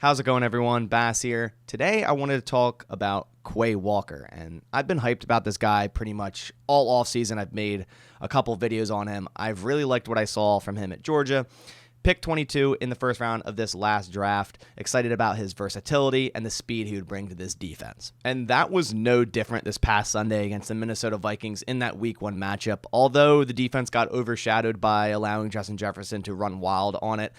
How's it going, everyone? Bass here. Today, I wanted to talk about Quay Walker, and I've been hyped about this guy pretty much all offseason. I've made a couple videos on him. I've really liked what I saw from him at Georgia. Pick 22 in the first round of this last draft. Excited about his versatility and the speed he would bring to this defense. And that was no different this past Sunday against the Minnesota Vikings in that Week 1 matchup. Although the defense got overshadowed by allowing Justin Jefferson to run wild on it,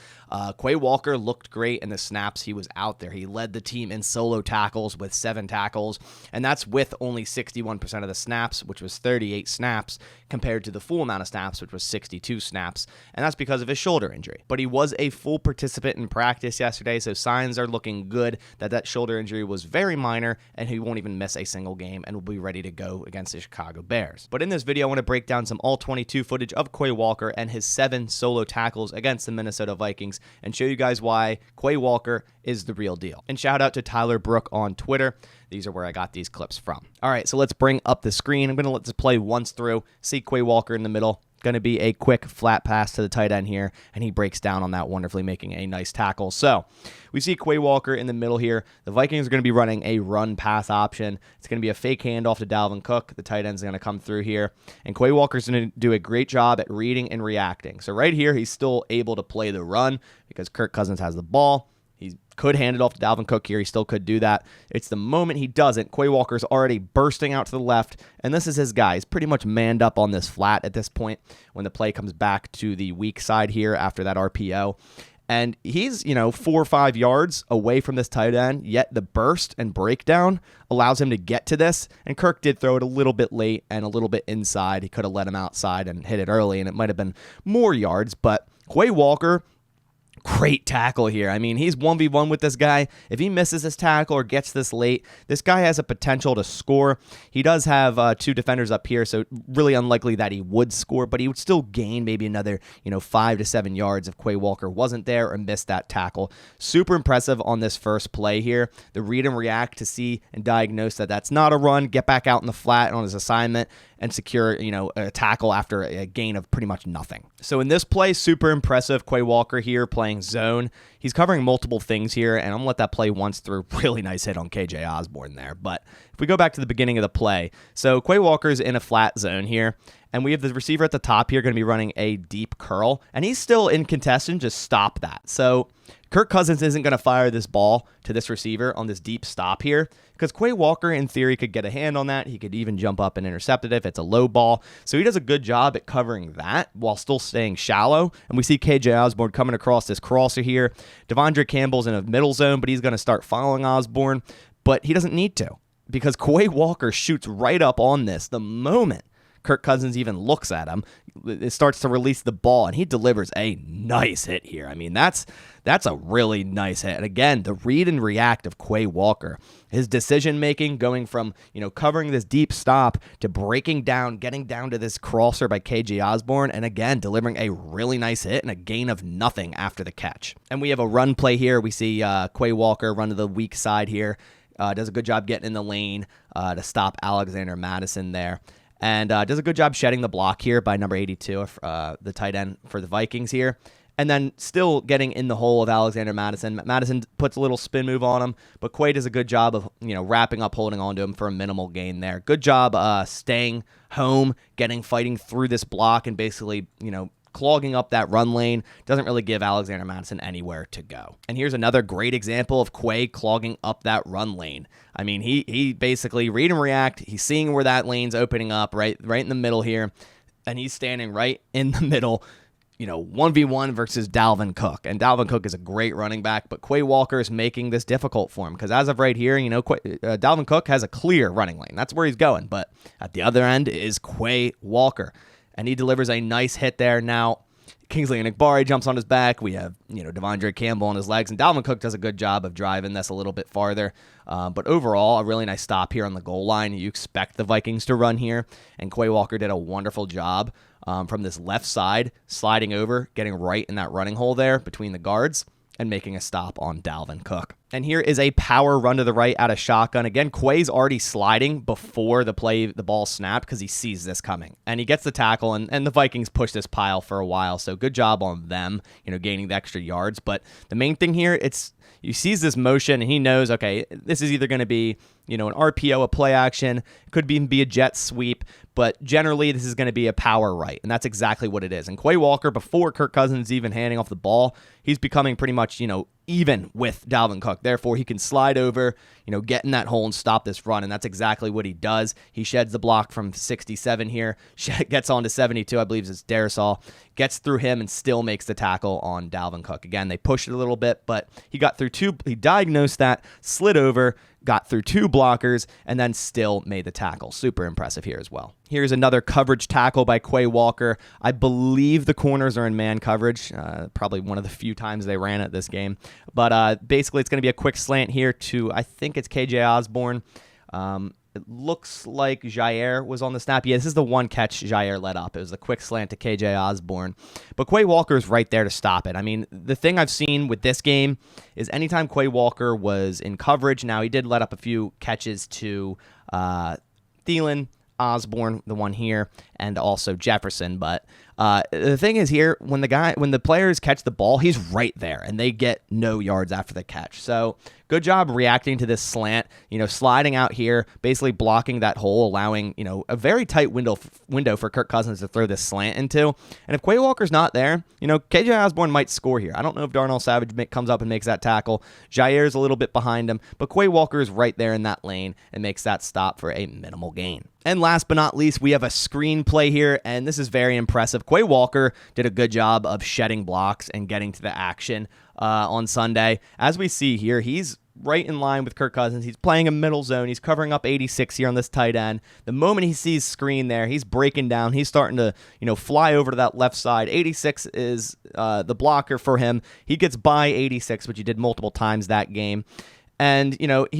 Quay Walker looked great in the snaps he was out there. He led the team in solo tackles with 7 tackles, and that's with only 61% of the snaps, which was 38 snaps, compared to the full amount of snaps, which was 62 snaps, and that's because of his shoulder injury. But he was a full participant in practice yesterday, so signs are looking good that shoulder injury was very minor, and he won't even miss a single game and will be ready to go against the Chicago Bears. But in this video, I want to break down some all-22 footage of Quay Walker and his 7 solo tackles against the Minnesota Vikings and show you guys why Quay Walker is the real deal. And shout out to Tyler Brook on Twitter. These are where I got these clips from. All right, so let's bring up the screen. I'm going to let this play once through. See Quay Walker in the middle. Going to be a quick flat pass to the tight end here, and he breaks down on that wonderfully, making a nice tackle. So we see Quay Walker in the middle here. The Vikings are going to be running a run-pass option. It's going to be a fake handoff to Dalvin Cook. The tight end's going to come through here, and Quay Walker's going to do a great job at reading and reacting. So right here, he's still able to play the run because Kirk Cousins has the ball. He could hand it off to Dalvin Cook here. He still could do that. It's the moment he doesn't. Quay Walker's already bursting out to the left, and this is his guy. He's pretty much manned up on this flat at this point when the play comes back to the weak side here after that RPO. And he's, 4 or 5 yards away from this tight end, yet the burst and breakdown allows him to get to this. And Kirk did throw it a little bit late and a little bit inside. He could have let him outside and hit it early, and it might have been more yards. But Quay Walker, great tackle here. I mean, he's 1v1 with this guy. If he misses this tackle or gets this late, this guy has a potential to score. He does have 2 defenders up here, so really unlikely that he would score, but he would still gain maybe another, 5 to 7 yards if Quay Walker wasn't there or missed that tackle. Super impressive on this first play here. The read and react to see and diagnose that that's not a run, get back out in the flat on his assignment, and secure, a tackle after a gain of pretty much nothing. So in this play, super impressive. Quay Walker here playing zone. He's covering multiple things here, and I'm going to let that play once through. Really nice hit on KJ Osborne there. But if we go back to the beginning of the play, so Quay Walker's in a flat zone here, and we have the receiver at the top here going to be running a deep curl, and he's still in contention. Just stop that. So Kirk Cousins isn't going to fire this ball to this receiver on this deep stop here because Quay Walker, in theory, could get a hand on that. He could even jump up and intercept it if it's a low ball. So he does a good job at covering that while still staying shallow. And we see KJ Osborne coming across this crosser here. Devondre Campbell's in a middle zone, but he's going to start following Osborne. But he doesn't need to because Quay Walker shoots right up on this the moment Kirk Cousins even looks at him. It starts to release the ball, and he delivers a nice hit here. I mean, that's a really nice hit. And again, the read and react of Quay Walker, his decision-making going from, covering this deep stop to breaking down, getting down to this crosser by KJ Osborne, and again, delivering a really nice hit and a gain of nothing after the catch. And we have a run play here. We see Quay Walker run to the weak side here. Does a good job getting in the lane to stop Alexander Mattison there. And does a good job shedding the block here by number 82, the tight end for the Vikings here. And then still getting in the hole of Alexander Mattison. Mattison puts a little spin move on him, but Quay does a good job of, wrapping up, holding on to him for a minimal gain there. Good job staying home, fighting through this block and basically, clogging up that run lane. Doesn't really give Alexander Mattison anywhere to go. And here's another great example of Quay clogging up that run lane. I mean, he basically read and react. He's seeing where that lane's opening up right in the middle here, and he's standing right in the middle, 1v1 versus Dalvin Cook. And Dalvin Cook is a great running back, but Quay Walker is making this difficult for him because as of right here, Dalvin Cook has a clear running lane. That's where he's going, but at the other end is Quay Walker. And he delivers a nice hit there. Now, Kingsley Enagbare jumps on his back. We have, Devondre Campbell on his legs. And Dalvin Cook does a good job of driving this a little bit farther. But overall, a really nice stop here on the goal line. You expect the Vikings to run here. And Quay Walker did a wonderful job from this left side, sliding over, getting right in that running hole there between the guards, and making a stop on Dalvin Cook. And here is a power run to the right out of shotgun. Again, Quay's already sliding before the ball snapped because he sees this coming. And he gets the tackle, and the Vikings push this pile for a while. So good job on them, gaining the extra yards. But the main thing here, he sees this motion, and he knows, okay, this is either going to be, an RPO, a play action, it could even be a jet sweep, but generally this is going to be a power right, and that's exactly what it is. And Quay Walker, before Kirk Cousins even handing off the ball, he's becoming pretty much, even with Dalvin Cook. Therefore, he can slide over, get in that hole and stop this run, and that's exactly what he does. He sheds the block from 67 here, gets on to 72, I believe it's Darisaw, gets through him and still makes the tackle on Dalvin Cook. Again, they pushed it a little bit, but he got through he diagnosed that, slid over, got through two blockers, and then still made the tackle. Super impressive here as well. Here's another coverage tackle by Quay Walker. I believe the corners are in man coverage. Probably one of the few times they ran it this game. But basically, it's going to be a quick slant here to, I think it's KJ Osborne. It looks like Jair was on the snap. Yeah, this is the one catch Jair let up. It was a quick slant to KJ Osborne. But Quay Walker is right there to stop it. I mean, the thing I've seen with this game is anytime Quay Walker was in coverage, now he did let up a few catches to Thielen, Osborne, the one here, and also Jefferson. But the thing is here, when the players catch the ball, he's right there, and they get no yards after the catch. So good job reacting to this slant, sliding out here, basically blocking that hole, allowing, a very tight window for Kirk Cousins to throw this slant into. And if Quay Walker's not there, KJ Osborne might score here. I don't know if Darnell Savage comes up and makes that tackle. Jair's a little bit behind him, but Quay Walker is right there in that lane and makes that stop for a minimal gain. And last but not least, we have a screen play here, and this is very impressive. Quay Walker did a good job of shedding blocks and getting to the action on Sunday. As we see here, he's right in line with Kirk Cousins. He's playing a middle zone. He's covering up 86 here on this tight end. The moment he sees screen there, he's breaking down. He's starting to, fly over to that left side. 86 is the blocker for him. He gets by 86, which he did multiple times that game. And,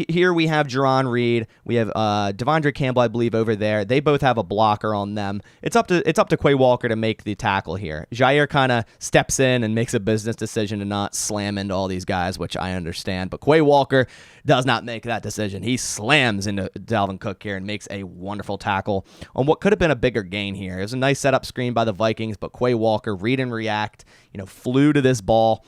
here we have Jerron Reed. We have Devondre Campbell, I believe, over there. They both have a blocker on them. It's up to Quay Walker to make the tackle here. Jair kind of steps in and makes a business decision to not slam into all these guys, which I understand. But Quay Walker does not make that decision. He slams into Dalvin Cook here and makes a wonderful tackle on what could have been a bigger gain here. It was a nice setup screen by the Vikings, but Quay Walker, read and react, flew to this ball,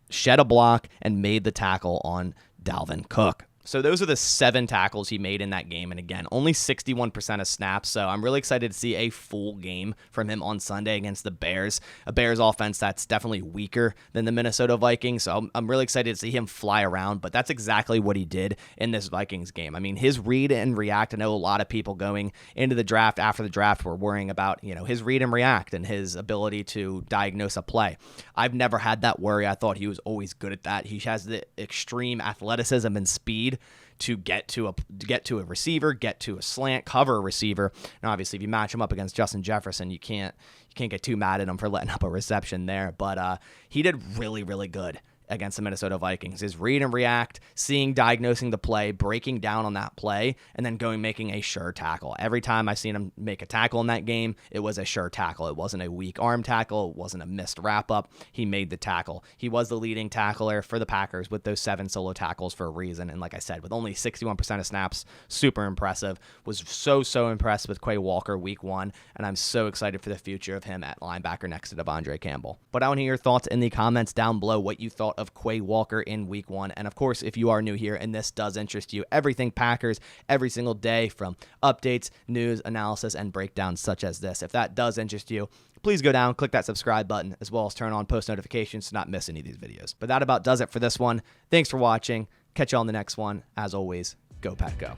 shed a block, and made the tackle on Dalvin Cook. So those are the 7 tackles he made in that game. And again, only 61% of snaps. So I'm really excited to see a full game from him on Sunday against the Bears. A Bears offense that's definitely weaker than the Minnesota Vikings. So I'm really excited to see him fly around. But that's exactly what he did in this Vikings game. I mean, his read and react. I know a lot of people going into the draft, after the draft, were worrying about, his read and react and his ability to diagnose a play. I've never had that worry. I thought he was always good at that. He has the extreme athleticism and speed to get to a receiver, get to a slant, cover a receiver. Now, obviously, if you match him up against Justin Jefferson, you can't get too mad at him for letting up a reception there. But he did really, really good against the Minnesota Vikings. His read and react, diagnosing the play, breaking down on that play, and then making a sure tackle. Every time I've seen him make a tackle in that game, it was a sure tackle. It wasn't a weak arm tackle. It wasn't a missed wrap-up. He made the tackle. He was the leading tackler for the Packers with those 7 solo tackles for a reason. And like I said, with only 61% of snaps, super impressive. Was so impressed with Quay Walker week 1, and I'm so excited for the future of him at linebacker next to Devondre Campbell. But I want to hear your thoughts in the comments down below, what you thought of Quay Walker in week 1. And of course, if you are new here and this does interest you, everything Packers every single day, from updates, news, analysis, and breakdowns such as this. If that does interest you, please go down, click that subscribe button, as well as turn on post notifications to not miss any of these videos. But that about does it for this one. Thanks for watching. Catch you on the next one. As always, go Pack Go.